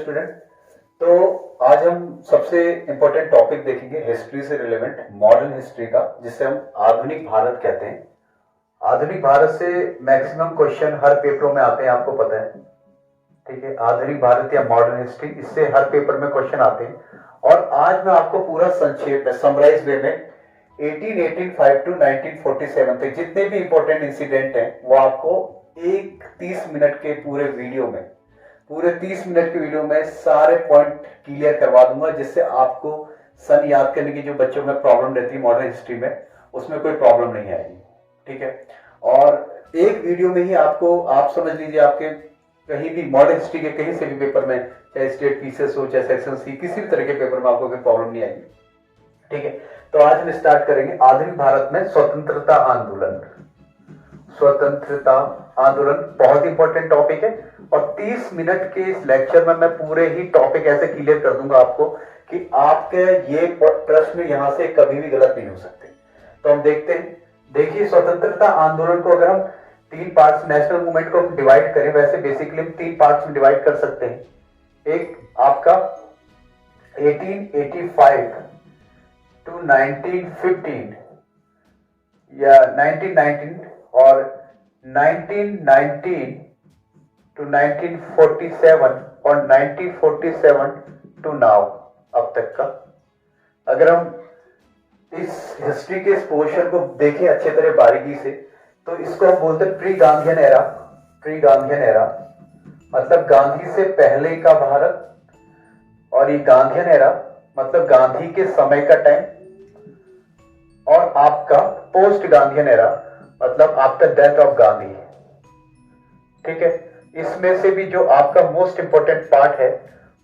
Student. तो आज हम सबसे इम्पोर्टेंट टॉपिक देखेंगे हिस्ट्री से रिलेवेंट, मॉडर्न हिस्ट्री का, जिसे हम आधुनिक भारत कहते हैं। आधुनिक भारत से मैक्सिमम क्वेश्चन हर पेपरों में आते हैं, आपको पता है, ठीक है। आधुनिक भारत या मॉडर्न हिस्ट्री, इससे हर पेपर में क्वेश्चन आते हैं। और आज मैं आपको पूरा संक्षेप में, समराइज वे में 1885 टू 1947 तक जितने भी इंपॉर्टेंट इंसिडेंट हैं वो आपको 30 मिनट के पूरे 30 मिनट के वीडियो में सारे पॉइंट क्लियर करवा दूंगा, जिससे आपको सन याद करने की जो बच्चों में प्रॉब्लम रहती है मॉडर्न हिस्ट्री में, उसमें कोई प्रॉब्लम नहीं आएगी, ठीक है। और एक वीडियो में ही आपको, आप समझ लीजिए, आपके कहीं भी मॉडर्न हिस्ट्री के कहीं से भी पेपर में, चाहे स्टेट पीसेस हो चाहे सेक्शन सी, किसी भी तरह के पेपर में आपको कोई प्रॉब्लम नहीं आएगी, ठीक है। तो आज हम स्टार्ट करेंगे आधुनिक भारत में स्वतंत्रता आंदोलन। स्वतंत्रता आंदोलन बहुत इंपॉर्टेंट टॉपिक है और 30 मिनट के इस लेक्चर में मैं पूरे ही टॉपिक ऐसे क्लियर कर दूंगा आपको कि आपके ये प्रश्न यहां से कभी भी गलत नहीं हो सकते। तो हम देखते हैं। देखिए, स्वतंत्रता आंदोलन को अगर हम 3 पार्ट्स, नेशनल मूवमेंट को डिवाइड करें, वैसे बेसिकली हम 3 पार्ट्स में डिवाइड कर सकते हैं। एक आपका 1885 टू 1915 या 1919 और 1919 टू 1947 और 1947 टू नाउ, अब तक का। अगर हम इस हिस्ट्री के इस पोर्शन को देखें अच्छे तरह बारीकी से, तो इसको हम बोलते हैं pre Gandhian era. Pre Gandhian era मतलब गांधी से पहले का भारत, और ये गांधीयन एरा मतलब गांधी के समय का टाइम, और आपका पोस्ट गांधीयन एरा मतलब आफ्टर डेथ ऑफ गांधी, ठीक है। इसमें से भी जो आपका मोस्ट इंपोर्टेंट पार्ट है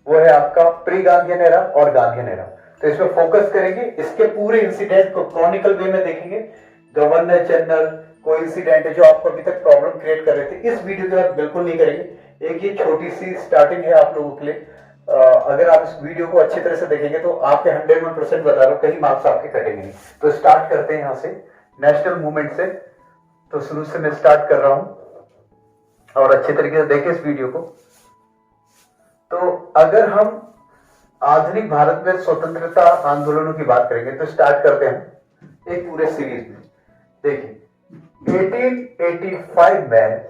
वो है आपका प्री गांधीयन एरा और गांधीयन एरा। तो इसमें फोकस करेंगे, इसके पूरे इंसिडेंट को क्रॉनिकल वे में देखेंगे। गवर्नर जनरल कोई इंसिडेंट है जो आपको अभी तक प्रॉब्लम क्रिएट कर रहे थे, इस वीडियो के बाद बिल्कुल नहीं करेंगे। एक ये छोटी सी स्टार्टिंग है आप लोगों के लिए। अगर आप इस वीडियो को अच्छी तरह से देखेंगे तो आपके 101% बता रहा हूं, कहीं मार्क्स आपके कटेंगे नहीं। तो स्टार्ट करते हैं यहां से नेशनल मूवमेंट से। तो शुरू से मैं स्टार्ट कर रहा हूं और अच्छे तरीके से देखें इस वीडियो को। तो अगर हम आधुनिक भारत में स्वतंत्रता आंदोलनों की बात करेंगे तो स्टार्ट करते हैं एक पूरे सीरीज में। देखिए, 1885 में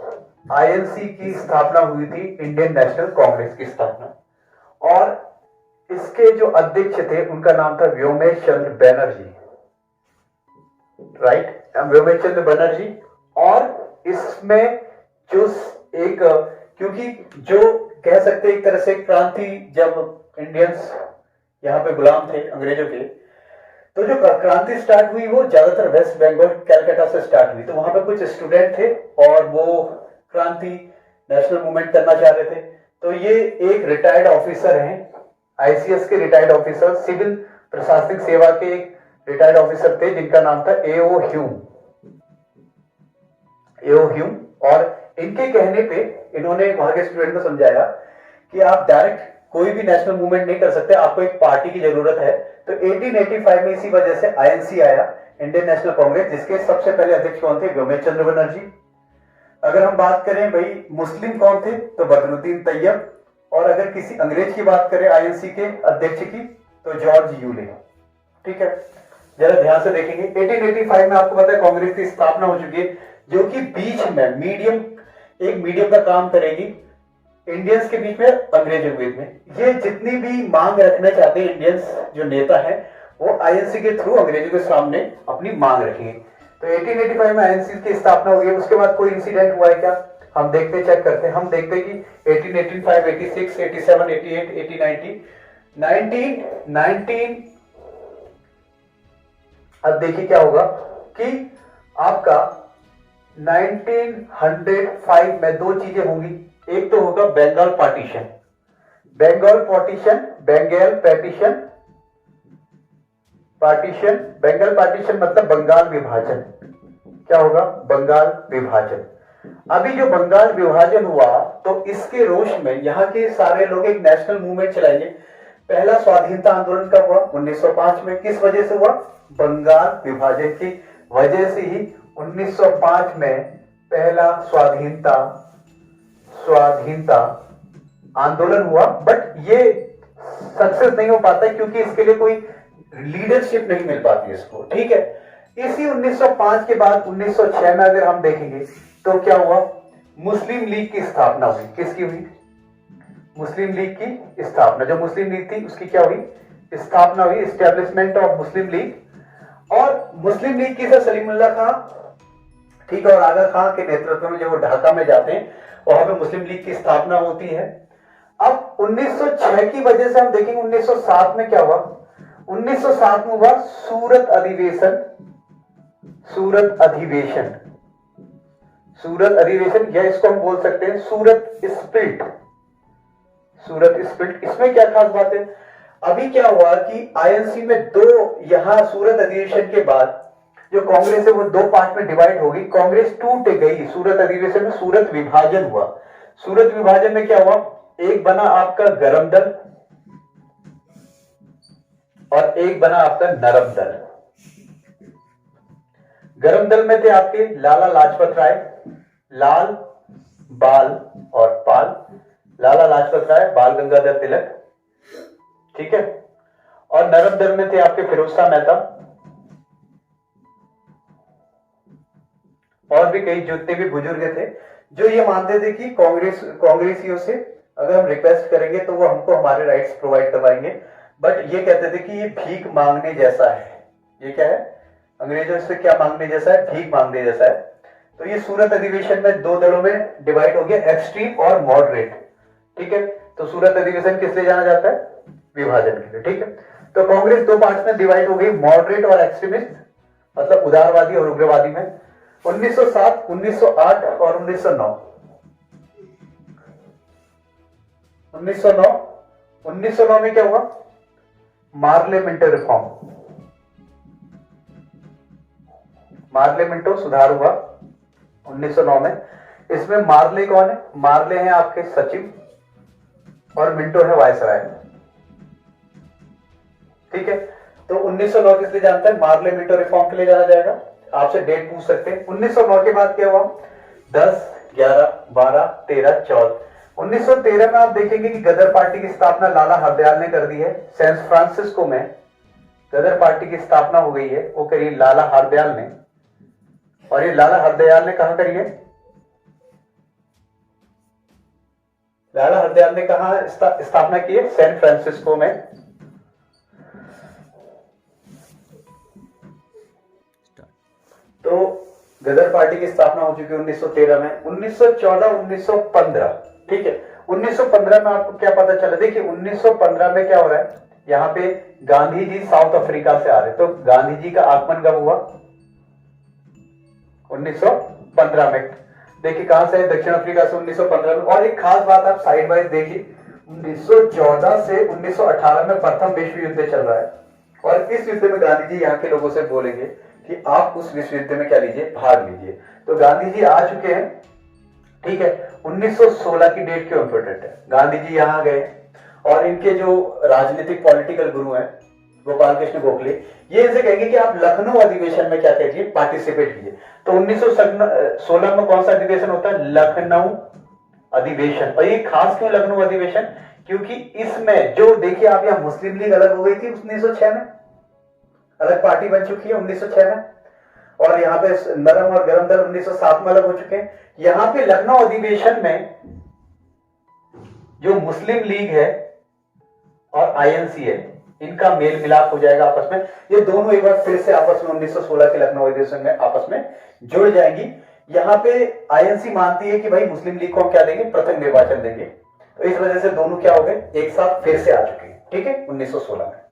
आईएनसी की स्थापना हुई थी, इंडियन नेशनल कांग्रेस की स्थापना, और इसके जो अध्यक्ष थे उनका नाम था व्योमेश चंद्र बनर्जी, राइट, व्योमेश चंद्र बनर्जी। और इसमें जो एक, क्योंकि जो कह सकते एक तरह से क्रांति, जब इंडियंस यहाँ पे गुलाम थे अंग्रेजों के, तो जो क्रांति स्टार्ट हुई वो ज्यादातर वेस्ट बंगाल कैलकाटा से स्टार्ट हुई। तो वहां पे कुछ स्टूडेंट थे और वो क्रांति नेशनल मूवमेंट करना चाह रहे थे। तो ये एक रिटायर्ड ऑफिसर हैं, आईसीएस के रिटायर्ड ऑफिसर, सिविल प्रशासनिक सेवा के एक रिटायर्ड ऑफिसर थे जिनका नाम था एओ ह्यूम। एओ ह्यूम, और इनके कहने पे इन्होंने वहां के स्टूडेंट को समझाया कि आप डायरेक्ट कोई भी नेशनल मूवमेंट नहीं कर सकते, आपको एक पार्टी की जरूरत है। तो 1885 में इसी वजह से आईएनसी आया, इंडियन नेशनल कांग्रेस, जिसके सबसे पहले अध्यक्ष कौन थे? व्योमेश चंद्र बनर्जी। अगर हम बात करें भाई मुस्लिम कौन थे, तो बदरुद्दीन तैयब। और अगर किसी अंग्रेज की बात करें आईएनसी के अध्यक्ष की, तो जॉर्ज यूले, ठीक है। जरा ध्यान से देखेंगे, 1885 में आपको पता है कांग्रेस की स्थापना हो चुकी है, जो कि बीच में मीडियम का काम करेगी इंडियंस के बीच में, अंग्रेजों के बीच में। ये जितनी भी मांग रखना चाहते हैं इंडियंस जो नेता है, वो आईएनसी के थ्रू अंग्रेजों के सामने अपनी मांग रखेंगे। तो 1885 में आईएनसी की स्थापना हुई है। उसके बाद कोई इंसिडेंट हुआ है क्या, हम देखते, चेक करते हैं। हम देखते कि 1885, 86, 87, 88, 80, 1919। अब देखिए क्या होगा कि आपका 1905 में 2 चीजें होंगी। एक तो होगा बंगाल पार्टीशन, बंगाल पार्टीशन मतलब बंगाल विभाजन। क्या होगा? बंगाल विभाजन। अभी जो बंगाल विभाजन हुआ, तो इसके रोष में यहाँ के सारे लोग एक नेशनल मूवमेंट चलाएंगे। पहला स्वाधीनता आंदोलन कब हुआ? 1905 में। किस वजह से हुआ? बंगाल विभाजन की वजह से ही 1905 में पहला स्वाधीनता आंदोलन हुआ, बट ये सक्सेस नहीं हो पाता क्योंकि इसके लिए कोई लीडरशिप नहीं मिल पाती इसको, ठीक है। इसी 1905 के बाद 1906 में अगर हम देखेंगे तो क्या हुआ, मुस्लिम लीग की स्थापना हुई। किसकी हुई? मुस्लिम लीग की स्थापना। जो मुस्लिम लीग थी उसकी क्या हुई? स्थापना हुई, एस्टेब्लिशमेंट ऑफ मुस्लिम लीग। और मुस्लिम लीग की सलीमुल्लाह खां, ठीक है, और आगा खां के नेतृत्व में जब वो ढाका में जाते हैं वहां पे मुस्लिम लीग की स्थापना होती है। अब 1906 की वजह से हम देखेंगे 1907 में क्या हुआ। 1907 में हुआ सूरत अधिवेशन। सूरत अधिवेशन, सूरत अधिवेशन, या इसको हम बोल सकते हैं सूरत स्प्लिट। सूरत स्प्लिट, इसमें क्या खास बात है? अभी क्या हुआ कि आईएनसी में दो, यहां सूरत अधिवेशन के बाद जो कांग्रेस है वो दो पार्ट में डिवाइड हो गई, कांग्रेस टूट गई। सूरत अधिवेशन में सूरत विभाजन हुआ। सूरत विभाजन में क्या हुआ, एक बना आपका गरम दल और एक बना आपका नरम दल। गरम दल में थे आपके लाला लाजपत राय, लाल, बाल और पाल। लाला लाजपत राय, बाल गंगाधर तिलक, ठीक है। और नरम दल में थे आपके फिरोज शाह मेहता और भी कई जितने भी बुजुर्ग थे जो ये मानते थे कि कांग्रेसियों से अगर हम रिक्वेस्ट करेंगे तो वो हमको हमारे राइट्स प्रोवाइड करवाएंगे, बट ये कहते थे कि ये भीख मांगने जैसा है। ये क्या है? अंग्रेजों से क्या मांगने जैसा है? भीख मांगने जैसा है। तो ये सूरत अधिवेशन में दो दलों में डिवाइड हो गया, एक्सट्रीम और मॉडरेट, ठीक है। तो सूरत अधिवेशन किस लिए जाना जाता है? विभाजन के लिए, ठीक है। तो कांग्रेस दो पार्ट्स में डिवाइड हो गई, मॉडरेट और एक्सट्रीमिस्ट, मतलब उदारवादी और उग्रवादी में। 1907, 1908 और 1909। 1909 में क्या हुआ? मार्लियामेंटो रिफॉर्म, मार्लियामेंटो सुधार हुआ 1909 में। इसमें मार्ले कौन है? मार्ले हैं आपके सचिव और मिंटो है वायसराय, ठीक है। तो 1909 किस लिए जानता है? मार्लियामेंटो रिफॉर्म के लिए जाना जाएगा। आपसे डेट पूछ सकते हैं। 1909 के बाद क्या हुआ? 10, 11, 12, 13, 14। 1913 में आप देखेंगे कि गदर पार्टी की स्थापना लाला हरदयाल ने कर दी है। सैन फ्रांसिस्को में गदर पार्टी की स्थापना हो गई है, वो करी लाला हरदयाल ने। और ये लाला हरदयाल ने कहां करी है? लाला हरदयाल ने कहां स्थापना की है? सैन फ्रांसिस्को में। तो गदर पार्टी की स्थापना हो चुकी है 1913 में। 1914, 1915, ठीक है। 1915 में आपको क्या पता चला? देखिए 1915 में क्या हो रहा है, यहाँ पे गांधी जी साउथ अफ्रीका से आ रहे। तो गांधी जी का आगमन कब हुआ? 1915 में। देखिए कहां से? दक्षिण अफ्रीका से 1915 में। और एक खास बात आप साइड वाइज देखिए, 1914 से 1918 में प्रथम विश्व युद्ध चल रहा है और इस युद्ध में गांधी जी यहाँ के लोगों से बोलेंगे कि आप उस विश्व युद्ध में क्या लीजिए? भाग लीजिए। तो गांधी जी आ चुके हैं, ठीक है। 1916 की डेट क्यों इंपॉर्टेंट है? गांधी जी यहां गए और इनके जो राजनीतिक पॉलिटिकल गुरु हैं गोपाल कृष्ण गोखले, ये इनसे कहेंगे कि आप लखनऊ अधिवेशन में क्या करिए? पार्टिसिपेट कीजिए। तो 1916 में कौन सा अधिवेशन होता है? लखनऊ अधिवेशन। और ये खास क्यों लखनऊ अधिवेशन? क्योंकि इसमें जो देखिए आप, यहाँ मुस्लिम लीग अलग हो गई थी 1906 में, अलग पार्टी बन चुकी है 1906 में, और यहाँ पे नरम और गरम दल 1907 में अलग हो चुके हैं। यहाँ पे लखनऊ अधिवेशन में जो मुस्लिम लीग है और आईएनसी है, इनका मेल मिलाप हो जाएगा आपस में। ये दोनों एक बार फिर से आपस में 1916 के लखनऊ अधिवेशन में आपस में जुड़ जाएंगी। यहाँ पे आईएनसी मानती है कि भाई मुस्लिम लीग को हम क्या देंगे? पृथक निर्वाचन देंगे। तो इस वजह से दोनों क्या हो गए? एक साथ फिर से आ चुके हैं, ठीक है, 1916 में।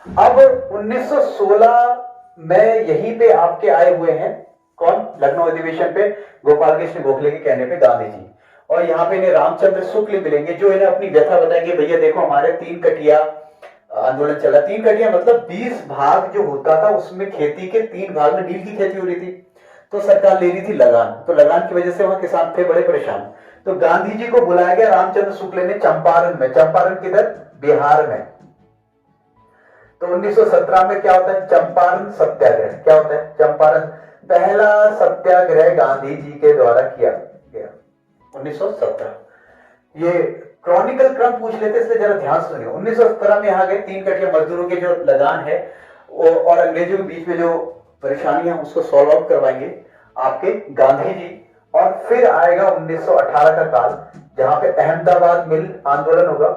अब 1916 में यहीं पे आपके आए हुए हैं कौन? लखनऊ अधिवेशन पे गोपाल कृष्ण गोखले के कहने पे गांधी जी। और यहाँ पे इन्हें रामचंद्र शुक्ल मिलेंगे जो इन्हें अपनी व्यथा बताएंगे, भैया देखो हमारे 3 कटिया आंदोलन चला। 3 कटिया मतलब 20 भाग जो होता था उसमें खेती के 3 भाग में नील की खेती हो रही थी, तो सरकार ले रही थी लगान। तो लगान की वजह से वहां किसान थे बड़े परेशान। तो गांधी जी को बुलाया गया रामचंद्र शुक्ल ने चंपारण में। चंपारण किधर? बिहार में। तो 1917 में क्या होता है? चंपारण सत्याग्रह। क्या होता है? चंपारण पहला सत्याग्रह गांधी जी के द्वारा किया गया 1917। ये क्रॉनिकल क्रम पूछ लेते, इसलिए जरा ध्यान से सुनिए। 1917 में यहाँ गए, 3 कट्टे मजदूरों के जो लगान है और अंग्रेजों के बीच में जो परेशानियां उसको सॉल्व आउट करवाएंगे आपके गांधी जी। और फिर आएगा 1918 का काल, जहां पे अहमदाबाद मिल आंदोलन होगा।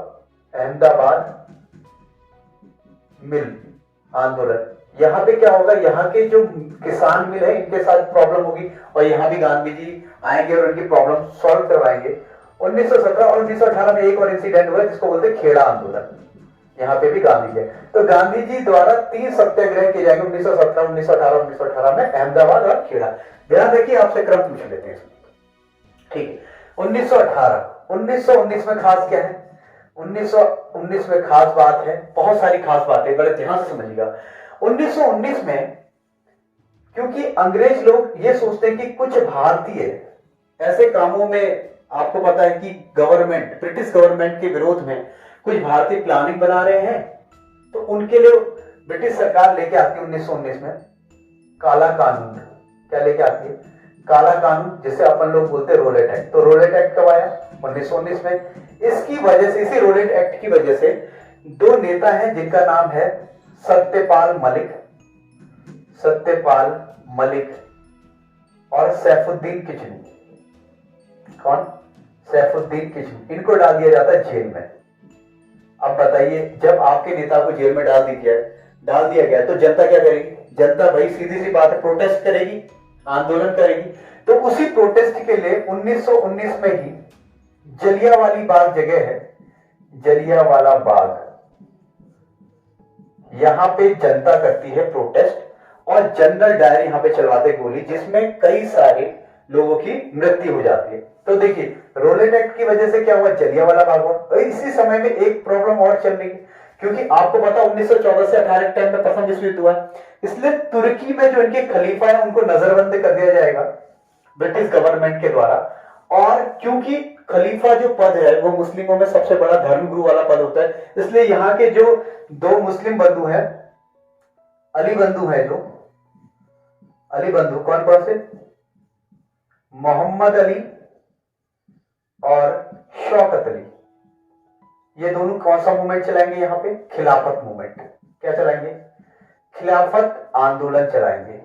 अहमदाबाद मिल आंदोलन, यहाँ पे क्या होगा, यहाँ के जो किसान मिल है इनके साथ प्रॉब्लम होगी और यहाँ भी गांधी जी आएंगे और उनकी प्रॉब्लम सॉल्व करवाएंगे। 1917 और 1918 में एक और इंसिडेंट हुआ जिसको बोलते हैं खेड़ा आंदोलन, यहाँ पे भी गांधी जी। तो गांधी जी द्वारा 3 सत्याग्रह किए जाएंगे 1917, 1918, 1918 में अहमदाबाद और खेड़ा। ध्यान रखिए, आपसे क्रम पूछ लेते हैं, ठीक है। 1918, 1919 में खास क्या है? 1919 में खास बात है, बहुत सारी खास बातें, बड़े ध्यान से समझिएगा। 1919 में क्योंकि अंग्रेज लोग ये सोचते हैं कि कुछ भारतीय ऐसे कामों में, आपको पता है कि गवर्नमेंट, ब्रिटिश गवर्नमेंट के विरोध में कुछ भारतीय प्लानिंग बना रहे हैं, तो उनके लिए ब्रिटिश सरकार लेके आती है 1919 में काला कानून। क्या लेके आती है? काला कानून, जिसे अपन लोग बोलते हैं रोलेट एक्ट। तो रोलेट एक्ट कब आया? 1919 में। इसकी वजह से, इसी रोलेट एक्ट की वजह से 2 नेता हैं जिनका नाम है सत्यपाल मलिक, सत्यपाल मलिक और सैफुद्दीन किचलू। कौन? सैफुद्दीन किचलू। इनको डाल दिया जाता है जेल में। अब बताइए, जब आपके नेता को जेल में डाल दिया गया तो जनता क्या करेगी? जनता भाई सीधी सी बात है, प्रोटेस्ट करेगी, आंदोलन करेगी। तो उसी प्रोटेस्ट के लिए 1919 में ही जलियांवाला बाग जगह है, जलियांवाला बाग, यहां पे जनता करती है प्रोटेस्ट और जनरल डायर यहां पे चलवाते गोली, जिसमें कई सारे लोगों की मृत्यु हो जाती है। तो देखिए, रोलेट एक्ट की वजह से क्या हुआ? जलियांवाला बाग हुआ। और इसी समय में एक प्रॉब्लम और चल रही है, क्योंकि आपको पता 1914 से 18 के टाइम में प्रथम विश्व युद्ध हुआ है, इसलिए तुर्की में जो इनके खलीफा है उनको नजरबंद कर दिया जाएगा ब्रिटिश गवर्नमेंट के द्वारा। और क्योंकि खलीफा जो पद है वो मुस्लिमों में सबसे बड़ा धर्मगुरु वाला पद होता है, इसलिए यहाँ के जो 2 मुस्लिम बंधु हैं, अली बंधु है, जो अली बंधु, कौन कौन से? मोहम्मद अली और शौकत अली, ये दोनों कौन सा मूवमेंट चलाएंगे? यहाँ पे खिलाफत मूवमेंट। क्या चलाएंगे? खिलाफत आंदोलन चलाएंगे।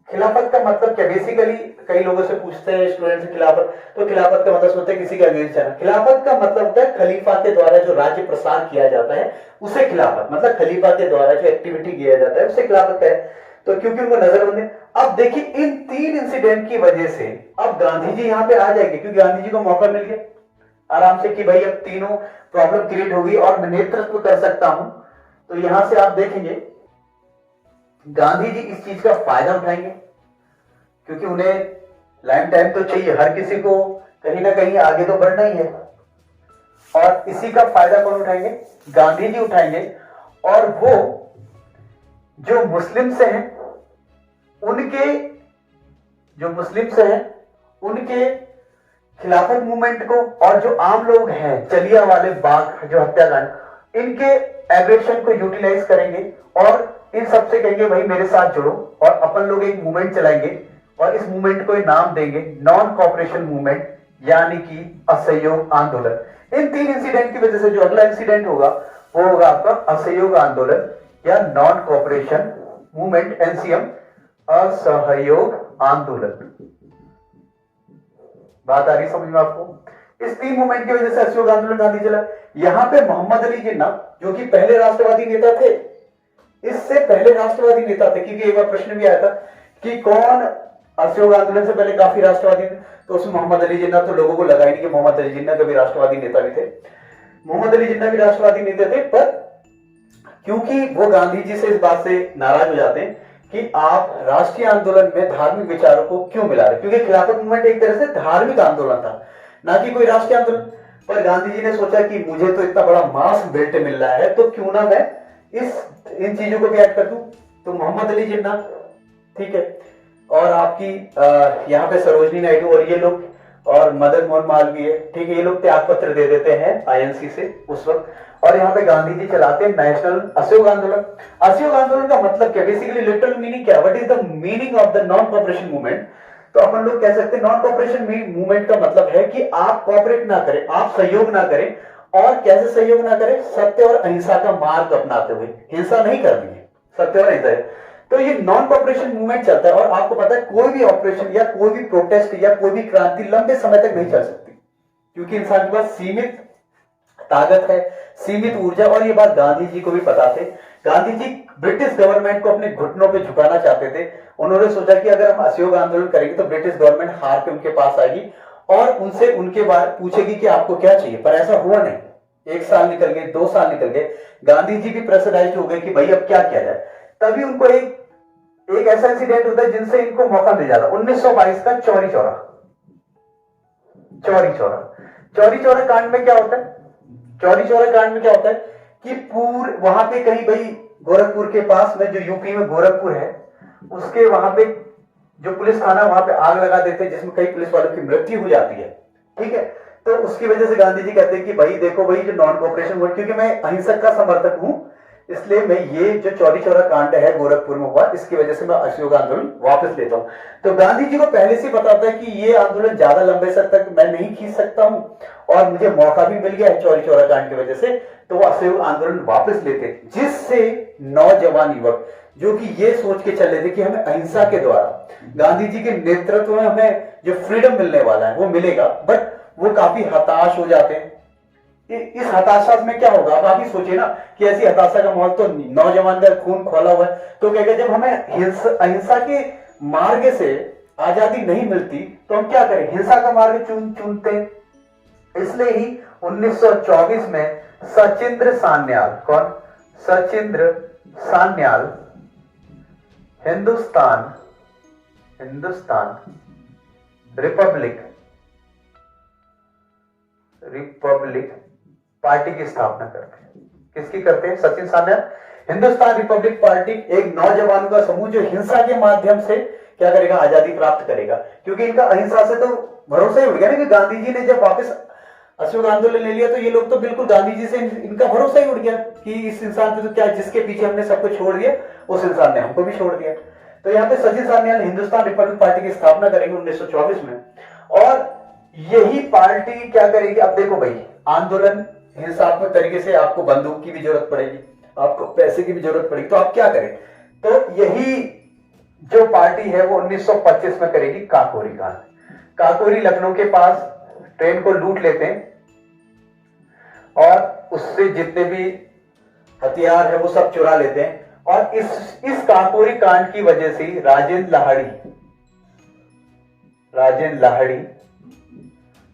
खिलाफत का मतलब क्या? बेसिकली कई लोगों से पूछते हैं स्टूडेंट से खिलाफत, तो खिलाफत का मतलब होता है किसी का अगेंस्ट चलना। खिलाफत का मतलब होता है खलीफा के द्वारा जो राज्य प्रसार किया जाता है उसे खिलाफत, मतलब खलीफा के द्वारा जो एक्टिविटी किया जाता है उसे खिलाफत है। तो क्योंकि उनको नजरबंदी। अब देखिए, इन 3 इंसिडेंट की वजह से अब गांधी जी यहाँ पे आ जाएंगे, क्योंकि गांधी जी को मौका मिल गया आराम से कि भाई अब तीनों प्रॉब्लम क्रिएट होगी और मैं नेतृत्व कर सकता हूं। तो यहां से आप देखेंगे गांधी जी इस चीज का फायदा उठाएंगे, क्योंकि उन्हें लाइम टाइम तो चाहिए, हर किसी को कहीं ना कहीं आगे तो बढ़ना ही है। और इसी का फायदा कौन उठाएंगे? गांधी जी उठाएंगे। और वो जो मुस्लिम से हैं उनके, जो मुस्लिम से हैं उनके खिलाफत मूवमेंट को, और जो आम लोग हैं जलियांवाले बाग जो हत्याकांड, इनके एग्रेशन को यूटिलाइज करेंगे और इन सबसे कहेंगे भाई मेरे साथ जुड़ो, और अपन लोग एक मूवमेंट चलाएंगे और इस मूवमेंट को नाम देंगे नॉन कॉपरेशन मूवमेंट, यानी कि असहयोग आंदोलन। इन 3 इंसिडेंट की वजह से जो अगला इंसिडेंट होगा वो होगा आपका असहयोग आंदोलन या नॉन कॉपरेशन मूवमेंट, एनसीएम, असहयोग आंदोलन। बात आ रही समझ में आपको? इस 3 मूवमेंट की वजह से असहयोग आंदोलन गांधी चला। यहां पे मोहम्मद अली जिन्ना, जो कि पहले राष्ट्रवादी नेता थे, इससे पहले राष्ट्रवादी नेता थे, क्योंकि एक बार प्रश्न भी आया था कि कौन असहयोग आंदोलन से पहले काफी राष्ट्रवादी थे, तो उसमें मोहम्मद अली जिन्ना, तो लोगों को लगा ही नहीं कि मोहम्मद अली जिन्ना कभी राष्ट्रवादी नेता भी थे। मोहम्मद अली जिन्ना भी राष्ट्रवादी नेता थे, पर क्योंकि वो गांधी जी से इस बात से नाराज हो जाते हैं कि आप राष्ट्रीय आंदोलन में धार्मिक विचारों को क्यों मिला रहे, क्योंकि खिलाफत मूवमेंट एक तरह से धार्मिक आंदोलन था, ना कि कोई राष्ट्रीय आंदोलन। पर गांधी जी ने सोचा कि मुझे तो इतना बड़ा मास बेल्ट मिल रहा है, तो क्यों ना मैं इन चीजों को भी ऐड कर दूं। तो मोहम्मद अली जिन्ना, ठीक है, और आपकी यहाँ पे सरोजनी नायडू और ये लोग, और मदन मोहन मालवीय, ठीक है, ये लोग त्याग पत्र दे देते हैं आईएनसी से उस वक्त। और यहाँ पे गांधी जी चलाते हैं नेशनल असहयोग आंदोलन। असहयोग आंदोलन का मतलब क्या? बेसिकली लिटरल मीनिंग क्या? What is the meaning of the non cooperation movement? तो अपन लोग कह सकते हैं नॉन कॉपरेशन मूवमेंट का मतलब है कि आप कॉपरेट ना करें, आप सहयोग ना करें। और कैसे सहयोग ना करें? सत्य और अहिंसा का मार्ग अपनाते हुए, हिंसा नहीं करनी है, सत्य और अहिंसा है। तो ये नॉन कॉपरेशन मूवमेंट चलता है। और आपको पता है कोई भी ऑपरेशन या कोई भी प्रोटेस्ट या कोई भी क्रांति लंबे समय तक नहीं चल सकती, क्योंकि इंसान के पास सीमित ताकत है, सीमित ऊर्जा। और ये बात गांधी जी को भी पता थे। गांधी जी ब्रिटिश गवर्नमेंट को अपने घुटनों पे झुकाना चाहते थे। उन्होंने सोचा कि अगर हम असहयोग आंदोलन करेंगे तो ब्रिटिश गवर्नमेंट हार के उनके पास आएगी और उनसे उनके बारे पूछेगी कि आपको क्या चाहिए। पर ऐसा हुआ नहीं। 1 साल निकल गए, 2 साल निकल गए, गांधी जी भी प्रेशराइज्ड हो गए कि भाई अब क्या किया जाए। तभी उनको एक ऐसा इंसिडेंट होता है जिनसे इनको मौका मिल जाता। 1922 का चौरी चौरा कांड में क्या होता है? चौरी चौरा कांड में क्या होता है कि वहां पे कहीं भाई गोरखपुर के पास में, जो यूपी में गोरखपुर है, उसके वहां पे जो पुलिस थाना, वहां पे आग लगा देते हैं जिसमें कई पुलिस वालों की मृत्यु हो जाती है। ठीक है, तो उसकी वजह से गांधी जी कहते हैं कि भाई देखो भाई, जो नॉन कोऑपरेशन मूवमेंट, क्योंकि मैं अहिंसक का समर्थक हूं, इसलिए मैं ये जो चौरी चौरा कांड है गोरखपुर में हुआ, इसकी वजह से मैं असहयोग आंदोलन वापस लेता हूं। तो गांधी जी को पहले से पता था कि ये आंदोलन ज्यादा लंबे समय तक मैं नहीं खींच सकता हूं और मुझे मौका भी मिल गया है चौरी चौरा कांड की वजह से, तो वो असहयोग आंदोलन वापस लेते, जिससे नौजवान युवक जो कि ये सोच के चले थे कि हमें अहिंसा के द्वारा गांधी जी के नेतृत्व में हमें जो फ्रीडम मिलने वाला है वो मिलेगा, बट वो काफी हताश हो जाते हैं। इस हताशा में क्या होगा? अब आप ही सोचिए ना कि ऐसी हताशा का माहौल, तो नौजवान का खून खोला हुआ है, तो कहेगा जब हमें अहिंसा के मार्ग से आजादी नहीं मिलती तो हम क्या करें? हिंसा का मार्ग चुनते। इसलिए ही 1924 में सचिंद्र सान्याल, कौन? सचिंद्र सान्याल हिंदुस्तान रिपब्लिक पार्टी की स्थापना करते हैं। किसकी करते हैं? सचिन सान्याल। हिंदुस्तान रिपब्लिक पार्टी एक नौजवान का समूह जो हिंसा के माध्यम से क्या करेगा? आजादी प्राप्त करेगा। क्योंकि इनका अहिंसा से तो भरोसा ही उठ गया ना, कि गांधी जी ने जब वापस असहयोग आंदोलन ले लिया तो ये लोग तो बिल्कुल गांधी जी से इनका भरोसा ही उठ गया कि इस इंसान से तो क्या, जिसके पीछे हमने सबको छोड़ दिया उस इंसान ने हमको भी छोड़ दिया। तो यहाँ पे सचिन सान्याल हिंदुस्तान रिपब्लिक पार्टी की स्थापना करेंगे 1924 में। और यही पार्टी क्या करेगी? अब देखो भाई, आंदोलन हिंसात्मक तरीके से, आपको बंदूक की भी जरूरत पड़ेगी, आपको पैसे की भी जरूरत पड़ेगी, तो आप क्या करें? तो यही जो पार्टी है वो 1925 में करेगी काकोरी कांड। काकोरी लखनऊ के पास ट्रेन को लूट लेते हैं और उससे जितने भी हथियार है वो सब चुरा लेते हैं। और इस काकोरी कांड की वजह से राजेंद्र लाहिड़ी,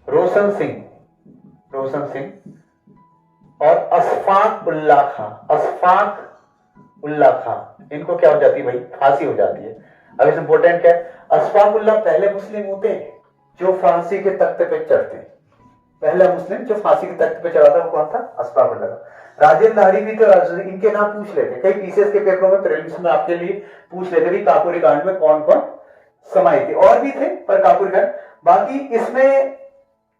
रोशन सिंह और अशफाक उल्ला खां, इनको क्या हो जाती है भाई? फांसी हो जाती है। अब इस इंपॉर्टेंट क्या है? अशफाक उल्ला पहले मुस्लिम होते हैं जो फांसी के तख्ते पे चढ़ते हैं। पहला मुस्लिम जो फांसी के तख्ते पे चढ़ा था वो कौन था? अशफाक उल्ला। राजेंद्र लाहिड़ी भी तो, इनके नाम पूछ लेते, कई पीसीएस के पेपरों में, प्रीलिम्स में आपके लिए पूछ लेते भी काकोरी कांड में कौन कौन समाये थे। और भी थे पर काकोरी कांड, बाकी इसमें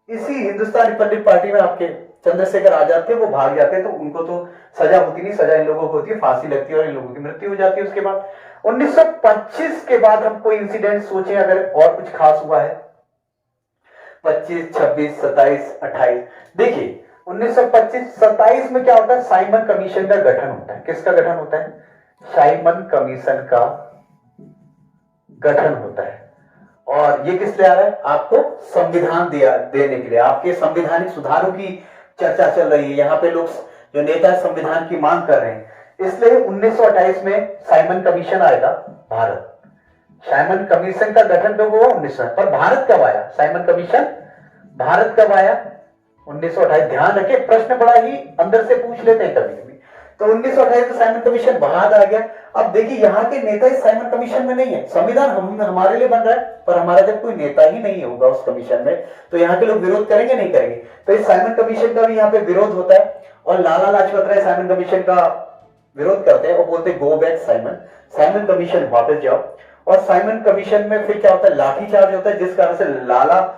इसी हिंदुस्तान रिपब्लिक पार्टी में आपके चंद्रशेखर आजाद थे, वो भाग जाते हैं, तो उनको तो सजा होती नहीं, सजा इन लोगों को होती है, फांसी लगती है और इन लोगों की मृत्यु हो जाती है। उसके बाद 1925 के बाद हम कोई इंसिडेंट सोचें अगर और कुछ खास हुआ है? 25, 26, 27, 28, देखिए 1925-27 में क्या होता है? साइमन कमीशन का गठन होता है। किसका गठन होता है? साइमन कमीशन का गठन होता है। और ये किस लिए आ रहा है? आपको संविधान देने के लिए, आपके संवैधानिक सुधारों की चर्चा चल रही है। यहाँ पे लोग जो नेता संविधान की मांग कर रहे हैं, इसलिए 1928 में साइमन कमीशन आएगा भारत। साइमन कमीशन का गठन तो हुआ 1900, पर भारत कब आया? साइमन कमीशन भारत कब आया? 1928। ध्यान रखे, प्रश्न बड़ा ही अंदर से पूछ लेते हैं कभी कभी। तो 1928 में साइमन कमीशन भारत आ गया। अब देखिए यहाँ के नेता इस साइमन कमीशन में नहीं है। संविधान हमारे लिए बन रहा है, पर हमारा जब कोई नेता ही नहीं होगा उस कमीशन में, तो यहाँ के लोग विरोध करेंगे नहीं करेंगे? तो इस साइमन कमीशन का भी यहाँ पे विरोध होता है और लाला लाजपत राय साइमन कमीशन का विरोध करते हैं और बोलते गो बैक साइमन कमीशन वापस जाओ। और साइमन कमीशन में फिर क्या होता है? लाठीचार्ज होता है, जिस कारण से लाला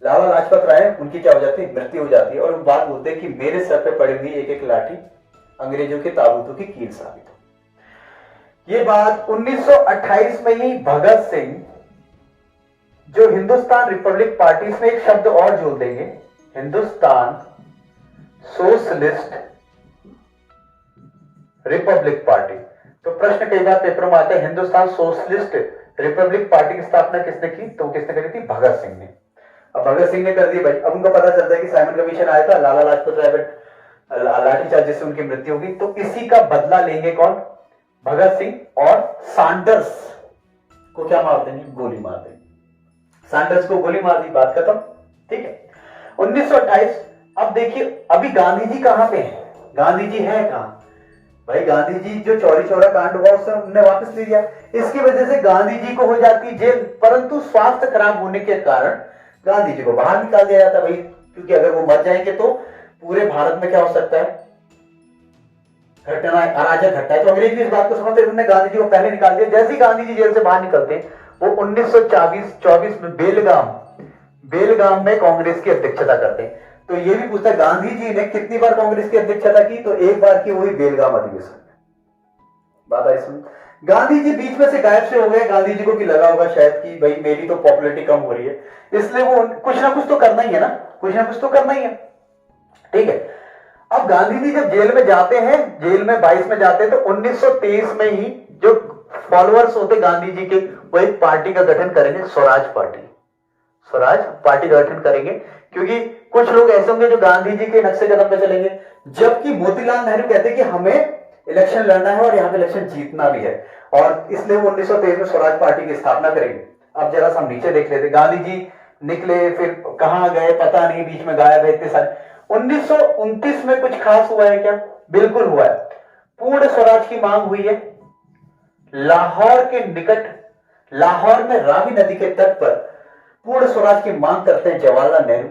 लाजपत राय, उनकी क्या हो जाती है? मृत्यु हो जाती है। और वो बात बोलते हैं कि मेरे सर पे पड़ी हुई एक एक लाठी अंग्रेजों के ताबूतों की कील साबित हो। ये बात 1928 में ही भगत सिंह, जो हिंदुस्तान रिपब्लिक पार्टी, में एक शब्द और जोड़ देंगे, हिंदुस्तान सोशलिस्ट रिपब्लिक पार्टी। तो प्रश्न कई बार पेपर में आता है, हिंदुस्तान सोशलिस्ट रिपब्लिक पार्टी की स्थापना किसने की? तो किसने करी थी? भगत सिंह ने। अब भगत सिंह ने कर दी भाई। अब उनको पता चलता है कि साइमन कमीशन आया था, लाला लाजपत राय लाठीचार्ज जिससे उनकी मृत्यु होगी, तो इसी का बदला लेंगे कौन? भगत सिंह। और सैंडर्स को क्या मार देंगे? गोली मार देंगे। सैंडर्स को गोली मार दी, बात खत्म। ठीक है, 1928। अब देखिए अभी गांधी जी कहां पे हैं? गांधी जी है कहां भाई? गांधी जी जो चौरी चौरा कांड हुआ उससे उन्होंने वापस ले लिया, इसकी वजह से गांधी जी को हो जाती जेल, परंतु स्वास्थ्य खराब होने के कारण गांधी जी को बाहर निकाल दिया जाता भाई, क्योंकि अगर वो मर जाएंगे तो पूरे भारत में क्या हो सकता है? घटना अराजक घटना है। तो अंग्रेज भी इस बात को समझते, उन्होंने गांधी जी को पहले निकाल दिया। जैसे ही गांधी जी जेल से बाहर निकलते हैं, वो 1924 में बेलगाम में कांग्रेस की अध्यक्षता करते हैं। तो ये भी पूछता है गांधी जी ने कितनी बार कांग्रेस की अध्यक्षता की? तो एक बार की, वही बेलगाम अधिवेशन में। बात आई समझ? गांधी जी बीच में से गायब से हो गए। गांधी जी को भी लगा होगा शायद कि भाई मेरी तो पॉपुलैरिटी कम हो रही है, इसलिए वो कुछ ना कुछ तो करना ही है ना, कुछ ना कुछ तो करना ही है। ठीक है, अब गांधी जी जब जेल में जाते हैं, जेल में 22 में जाते हैं, तो 1923 में ही जो फॉलोअर्स होते गांधी जी के, वो एक पार्टी का गठन करेंगे, स्वराज पार्टी। स्वराज पार्टी का गठन करेंगे, क्योंकि कुछ लोग ऐसे होंगे जो गांधी जी के नक्शे कदम पे चलेंगे, जबकि मोतीलाल नेहरू कहते हैं कि हमें इलेक्शन लड़ना है और यहाँ पे इलेक्शन जीतना भी है, और इसलिए वो 1923 में स्वराज पार्टी की स्थापना करेंगे। अब जरा हम नीचे देख लेते, गांधी जी निकले, फिर कहां गए पता नहीं, बीच में गायब है इतने सारे। 1929 में कुछ खास हुआ है क्या? बिल्कुल हुआ है। पूर्ण स्वराज की मांग हुई है। लाहौर के निकट, लाहौर में रावी नदी के तट पर पूर्ण स्वराज की मांग करते हैं जवाहरलाल नेहरू।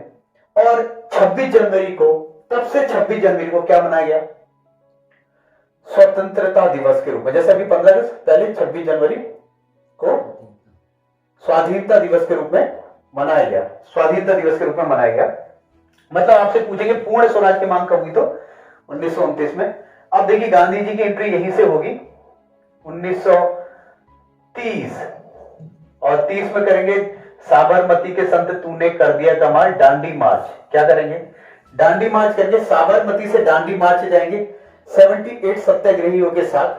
और 26 जनवरी को, तब से 26 जनवरी को क्या मनाया गया? स्वतंत्रता दिवस के रूप में। जैसे अभी 15 अगस्त, पहले 26 जनवरी को स्वाधीनता दिवस के रूप में मनाया गया। स्वाधीनता दिवस के रूप में मनाया गया। मतलब आपसे पूछेंगे पूर्ण स्वराज की मांग कब हुई? तो 1929 में। अब देखिए गांधी जी की एंट्री यहीं से होगी 1930, और 30 में करेंगे साबरमती के संत तूने कर दिया कमाल, दांडी मार्च। क्या करेंगे? दांडी मार्च करेंगे। साबरमती से दांडी मार्च जाएंगे 78 सत्याग्रहियों के साथ।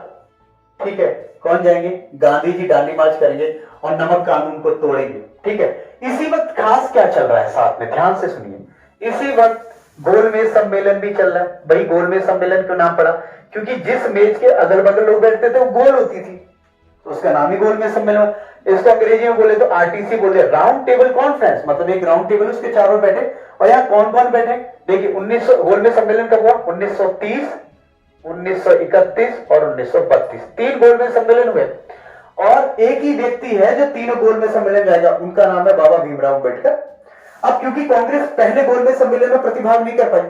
ठीक है, कौन जाएंगे? गांधी जी दांडी मार्च करेंगे और नमक कानून को तोड़ेंगे। ठीक है, इसी वक्त खास क्या चल रहा है साथ में, ध्यान से सुनिए। इसी वक्त गोलमेज सम्मेलन भी चल रहा है। भाई गोलमेज सम्मेलन क्यों नाम पड़ा? क्योंकि जिस मेज के अगल बगल लोग बैठते थे वो गोल होती थी, तो उसका नाम ही गोलमेज सम्मेलन। इसको अंग्रेजी में बोले तो आरटीसी बोले, राउंड टेबल कॉन्फ्रेंस। मतलब एक राउंड टेबल, उसके चारों बैठे, और यहाँ कौन कौन बैठे? देखिए 1900 गोलमेज सम्मेलन कब हुआ? 1930, 1931 और 1932। 3 गोलमेज सम्मेलन हुए, और एक ही व्यक्ति है जो तीनों गोलमेज सम्मेलन जाएगा, उनका नाम है बाबा भीमराव अम्बेडकर। अब क्योंकि कांग्रेस पहले गोलमेज सम्मेलन में प्रतिभाग नहीं कर पाई,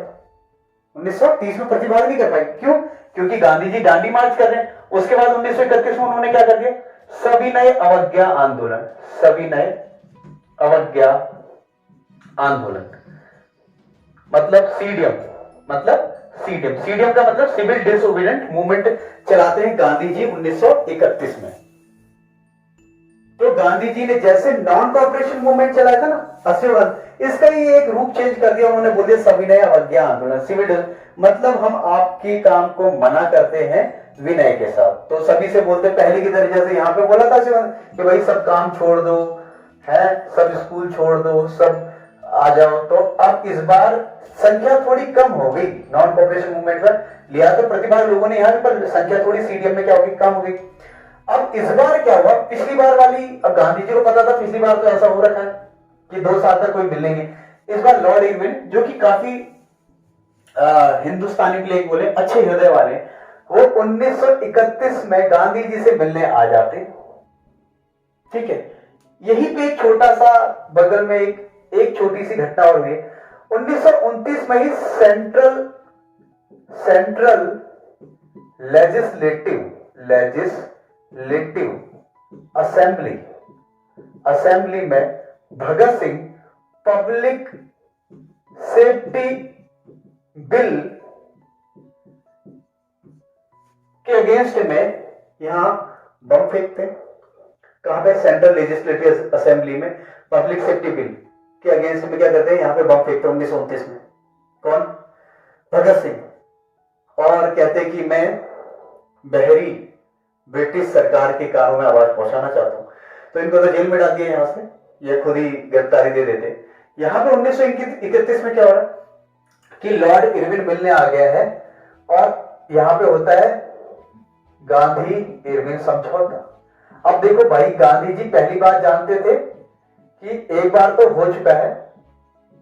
1930 में प्रतिभाग नहीं कर पाई, क्यों? क्योंकि गांधी जी दांडी मार्च कर रहे हैं। उसके बाद 1931 में उन्होंने क्या कर दिया? सविनय अवज्ञा आंदोलन। सविनय अवज्ञा आंदोलन मतलब सीडीएम, सीडीएम का मतलब सिविल डिसोबीडिएंट मूवमेंट चलाते हैं गांधी जी 1931 में। तो गांधी जी ने जैसे नॉन कॉर्पोरेशन मूवमेंट चलाया था ना 80, इसका ही एक रूप चेंज कर दिया। उन्होंने बोल दिया सविनय अवज्ञा आंदोलन। सिविल मतलब हम आपके काम को मना करते हैं विनय के साथ। तो सभी से बोलते, पहले की तरह जैसे यहाँ पे बोला था कि भाई सब काम छोड़ दो, है सब स्कूल छोड़ दो, सब आ जाओ, तो अब इस बार संख्या थोड़ी कम हो गई। नॉन कॉर्पोरेशन मूवमेंट पर लिया तो प्रतिभाग लोगों ने यहाँ पर, संख्या थोड़ी सीडीएम में क्या होगी? कम हो गई। अब इस बार क्या हुआ? पिछली बार वाली, अब गांधी जी को पता था पिछली बार तो ऐसा हो रखा है कि 2 साल तक कोई मिलेंगे। इस बार लॉर्ड इरविन, जो कि काफी हिंदुस्तानी के लिए बोले अच्छे हृदय वाले, वो 1931 में गांधी जी से मिलने आ जाते। ठीक है, यही पे एक छोटा सा बगल में एक छोटी सी घटना और हुई। 1929 में ही सेंट्रल लेजिस्लेटिव असेंबली में Bhagat Singh public safety bill के अगेंस्ट में यहां बम फेंकते हैं। कहां पे? सेंट्रल लेजिस्लेटिव असेंबली में पब्लिक सेफ्टी बिल के अगेंस्ट में क्या करते हैं, यहाँ पे बम फेंकते हैं 1929 में। कौन? भगत सिंह। और कहते हैं कि मैं बहरी ब्रिटिश सरकार के कानों में आवाज पहुंचाना चाहता हूं। तो इनको तो जेल में डाल दिया यहां से, ये खुद ही गिरफ्तारी दे देते। यहां पे 1931 में क्या हो रहा है कि लॉर्ड इरविन मिलने आ गया है और यहां पे होता है गांधी इरविन समझौता। अब देखो भाई, गांधी जी पहली बार जानते थे कि एक बार तो हो चुका है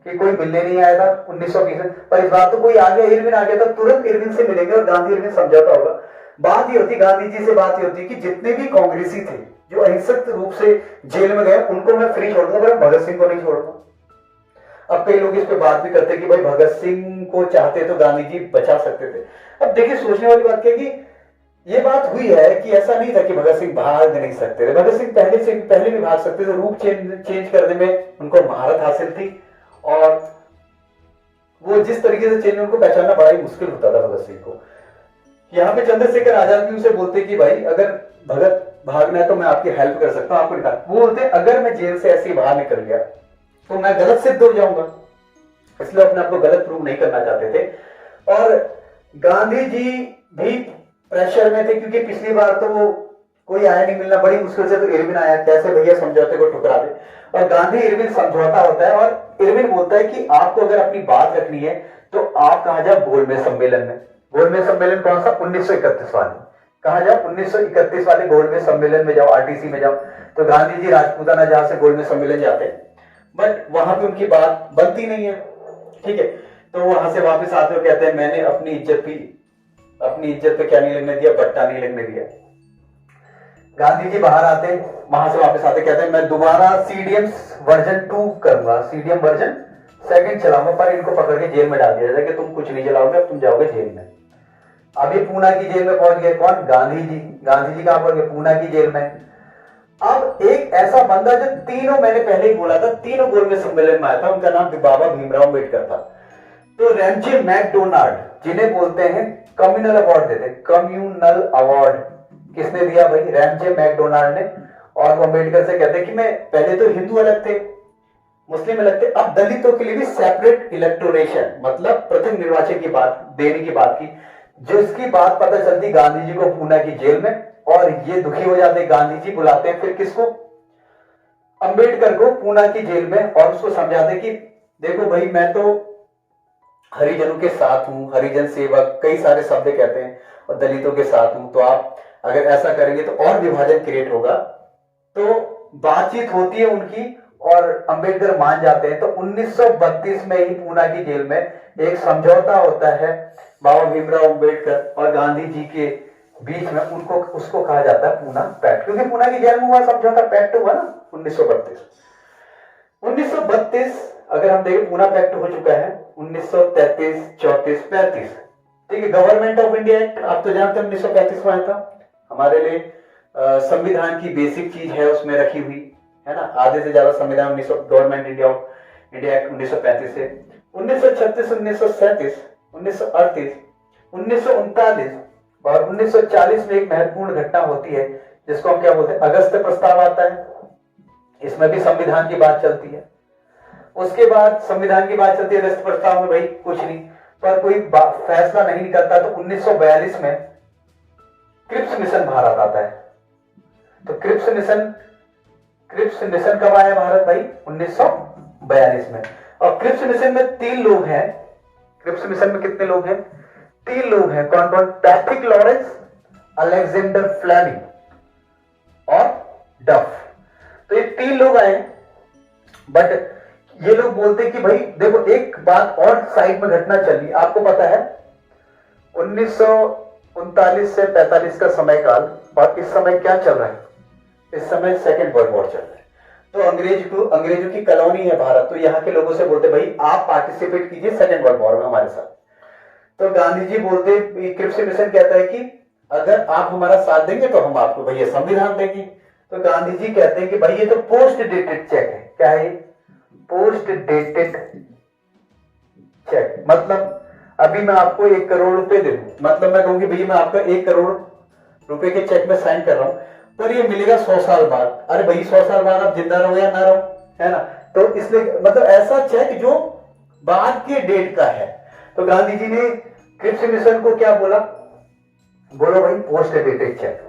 कि कोई मिलने नहीं आया था 1920 में, पर इस बार तो कोई आ गया, इरविन आ गया, तो तुरंत इरविन से मिलेंगे और गांधी इरविन समझौता होगा। बात ये होती, गांधी जी से बात ये होती कि जितने भी कांग्रेसी थे जो अहिंसक रूप से जेल में गए उनको मैं फ्री छोड़ दूंगा, पर भगत सिंह को नहीं छोड़ूंगा। अब कई लोग इस पे बात भी करते कि भाई भगत सिंह को चाहते तो गांधी जी बचा सकते थे। अब देखिए, सोचने वाली बात क्या कि ये बात हुई है कि ऐसा नहीं था कि भगत सिंह भाग नहीं सकते थे। भगत सिंह पहले भी भाग सकते थे, रूप चेंज करने में उनको महारत हासिल थी और वो जिस तरीके से चेंज, उनको पहचानना बड़ा ही मुश्किल होता था भगत सिंह को। यहाँ पे चंद्रशेखर आजाद भी उसे बोलते कि भाई अगर भगत भागना है तो मैं आपकी हेल्प कर सकता हूं, आपको निकाल। वो बोलते अगर मैं जेल से ऐसे ही बाहर निकल गया तो मैं गलत सिद्ध हो जाऊंगा, इसलिए अपने आप को गलत प्रूव नहीं करना चाहते थे। और गांधी जी भी प्रेशर में थे क्योंकि पिछली बार तो वो कोई आया नहीं, मिलना बड़ी मुश्किल से, तो इरविन आया, कैसे भैया समझौते को ठुकरा दे। और गांधी इरविन समझौता होता है और इरविन बोलता है कि आपको अगर अपनी बात रखनी है तो आप कहा जाओ गोलमेज सम्मेलन में। गोलमेज सम्मेलन कौन सा? 1931 वाले। कहा जाओ 1931 वाले गोलमेज सम्मेलन में जाओ, आरटीसी में जाओ। तो गांधी जी राजपूताना जहां से गोलमेज सम्मेलन जाते हैं, बट वहां पे उनकी बात बनती नहीं है, ठीक है। तो वहां से वापस आते हो, कहते हैं मैंने अपनी इज्जत पे क्या नहीं लगने दिया, बट्टा नहीं लगने दिया। गांधी जी बाहर आते, वहां से वापस आते, कहते हैं मैं दोबारा सीडीएम वर्जन 2 करूंगा, सीडीएम वर्जन 2 चलाऊंगा, पर इनको पकड़ के जेल में डाल दिया जाए कि तुम कुछ नहीं चलाओगे, अब तुम जाओगे जेल में। अब ये पूना की जेल में पहुंच गए। कौन? गांधी जी। गांधी जी कहां पहुंच गए? पूना की जेल में। अब एक ऐसा बंदा जो तीनों, मैंने पहले ही बोला था, तीनों गोलमेज सम्मेलन में आया था, उनका नाम बाबा भीमराव अम्बेडकर था। तो रैमजे मैकडोनाल्ड, जिन्हें बोलते हैं कम्युनल अवार्ड देते, कम्युनल अवार्ड किसने दिया भाई? रैमजे मैकडोनाल्ड ने। और वो अम्बेडकर से कहते कि मैं, पहले तो हिंदू अलग थे, मुस्लिम अलग थे, अब दलितों के लिए भी सेपरेट इलेक्टोरेशन, मतलब पृथक निर्वाचन की बात देने की बात की, जिसकी बात पता चलती गांधी जी को पूना की जेल में। और ये दुखी हो जाते, गांधी जी बुलाते हैं फिर किसको? अंबेडकर को पूना की जेल में, और उसको समझाते कि देखो भाई, मैं तो हरिजनों के साथ हूं, हरिजन सेवक, कई सारे शब्द कहते हैं, और दलितों के साथ हूं, तो आप अगर ऐसा करेंगे तो और विभाजन क्रिएट होगा। तो बातचीत होती है उनकी और अंबेडकर मान जाते हैं। तो 1932 में ही पूना की जेल में एक समझौता होता है बाबा भीमराव अंबेडकर और गांधी जी के बीच में। उसको कहा जाता है पूना पैक्ट, क्योंकि पूना की जेल में हुआ समझौता, पैक्ट हुआ ना 1932। अगर हम देखें, पूना पैक्ट हो चुका है 1933, 34, 35, ठीक है। गवर्नमेंट ऑफ इंडिया एक्ट आप तो जानते हैं 1935 में आया था, हमारे लिए संविधान की बेसिक चीज है उसमें रखी हुई है ना। आधे से ज्यादा संविधान गवर्नमेंट इंडिया एक्ट 1935 से। 1936, 1937, 1938, 1939 और 1940 में एक महत्वपूर्ण घटना होती है जिसको हम क्या बोलते हैं? अगस्त प्रस्ताव आता है। इसमें भी संविधान की बात चलती है। उसके बाद संविधान की बात चलती है, अगस्त प्रस्ताव में भाई कुछ नहीं, पर कोई फैसला नहीं निकलता। तो 1942 में क्रिप्स मिशन भारत आता है। तो क्रिप्स मिशन कब आया भारत भाई? 1942 में। और क्रिप्स मिशन में 3 लोग हैं। क्रिप्स मिशन में कितने लोग हैं? 3 लोग हैं। कौन कौन? पैट्रिक लॉरेंस, अलेक्जेंडर फ्लेमिंग और डफ। तो ये 3 लोग आए, बट ये लोग बोलते कि भाई देखो, एक बात और साइड में घटना चली, आपको पता है 1939 से 45 का समय काल, और इस समय क्या चल रहा है? इस समय सेकेंड वर्ल्ड वॉर चल रहा है। तो अंग्रेजों की कॉलोनी है भारत, तो यहाँ के लोगों से बोलते भाई आप पार्टिसिपेट कीजिए सेकेंड वर्ल्ड वॉर में हमारे साथ। तो गांधी जी बोलते, क्रिप्स मिशन कहता है कि अगर आप हमारा साथ देंगे तो हम आपको भैया संविधान देंगे। तो गांधी जी कहते हैं कि भाई ये तो पोस्ट डेटेड चेक है। क्या है? Post dated cheque. मतलब अभी मैं आपको 1 करोड़ रुपए दे दूं, मतलब मैं कहूंगी भैया मैं आपका 1 करोड़ रुपए के चेक में साइन कर रहा हूं, पर ये मिलेगा 100 साल बाद। अरे भाई 100 साल बाद आप जिंदा रहो या ना रहो, है ना। तो इसलिए मतलब ऐसा चेक जो बाद के डेट का है। तो गांधी जी ने क्रिप्स मिशन को क्या बोला, बोलो भाई पोस्ट डेटेड चेक,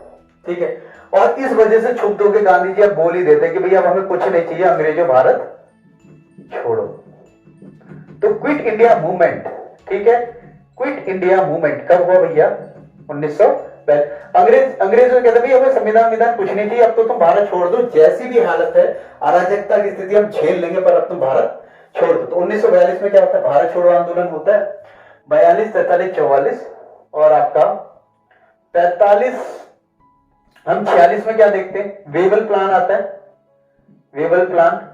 ठीक है। और इस वजह से छुप दो के गांधी जी अब बोल ही देते कि भैया अब हमें कुछ नहीं चाहिए, अंग्रेजों भारत छोड़ो। तो क्विट इंडिया मूवमेंट, ठीक है, क्विट इंडिया मूवमेंट कब हुआ भैया? 1900। अंग्रेजों कहते भाई हमें संविधान कुछ नहीं चाहिए, अब तो तुम भारत छोड़ दो, जैसी भी हालत है अराजकता की स्थिति हम झेल लेंगे, पर अब तुम भारत छोड़ दो। तो 1942 में क्या होता है? भारत छोड़ो आंदोलन होता है। 42, 43, 44 और आपका 45, हम 46 में क्या देखते हैं? वेबल प्लान आता है। वेबल प्लान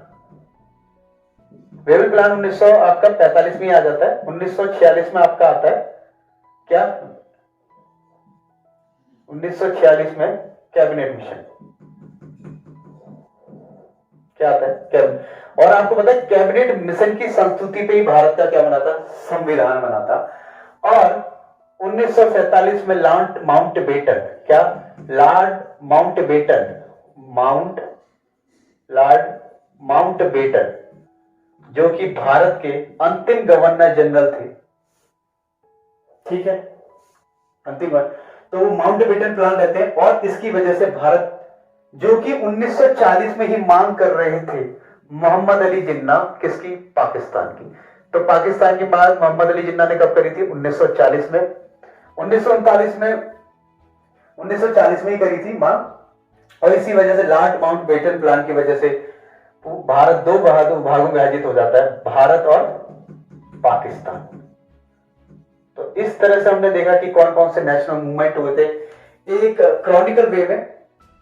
1900 आपका 45 में आ जाता है। 1946 में आपका आता है क्या? 1946 में कैबिनेट मिशन क्या आता है? कैबिनेट। और आपको पता है कैबिनेट मिशन की संस्तुति पे ही भारत का क्या बना था? संविधान बना था। और 1947 में लॉर्ड माउंटबेटन, क्या? लॉर्ड माउंटबेटन जो कि भारत के अंतिम गवर्नर जनरल थे, ठीक है, अंतिम गवर्नर। तो वो माउंटबेटन प्लान रहते हैं। और इसकी वजह से भारत जो कि 1940 में ही मांग कर रहे थे मोहम्मद अली जिन्ना, किसकी? पाकिस्तान की। तो पाकिस्तान की मांग मोहम्मद अली जिन्ना ने कब करी थी? 1940 में। 1939 में 1940 में ही करी थी मांग। और इसी वजह से लॉर्ड माउंटबेटन प्लान की वजह से भारत दो भागों में विभाजित हो जाता है, भारत और पाकिस्तान। तो इस तरह से हमने देखा कि कौन कौन से नेशनल मूवमेंट हुए थे एक क्रॉनिकल वे में।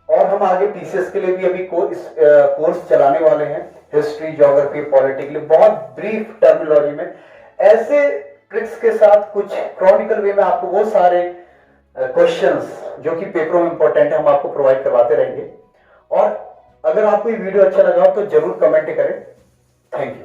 और हम आगे पीसीएस के लिए भी अभी कोर्स चलाने वाले हैं, हिस्ट्री, ज्योग्राफी, पॉलिटी के लिए, बहुत ब्रीफ टर्मिनोलॉजी में ऐसे ट्रिक्स के साथ कुछ क्रॉनिकल वे में आपको वो सारे क्वेश्चंस जो कि पेपरों में इंपॉर्टेंट है हम आपको प्रोवाइड करवाते रहेंगे। और अगर आपको ये वीडियो अच्छा लगा तो जरूर कमेंट करें। Thank you.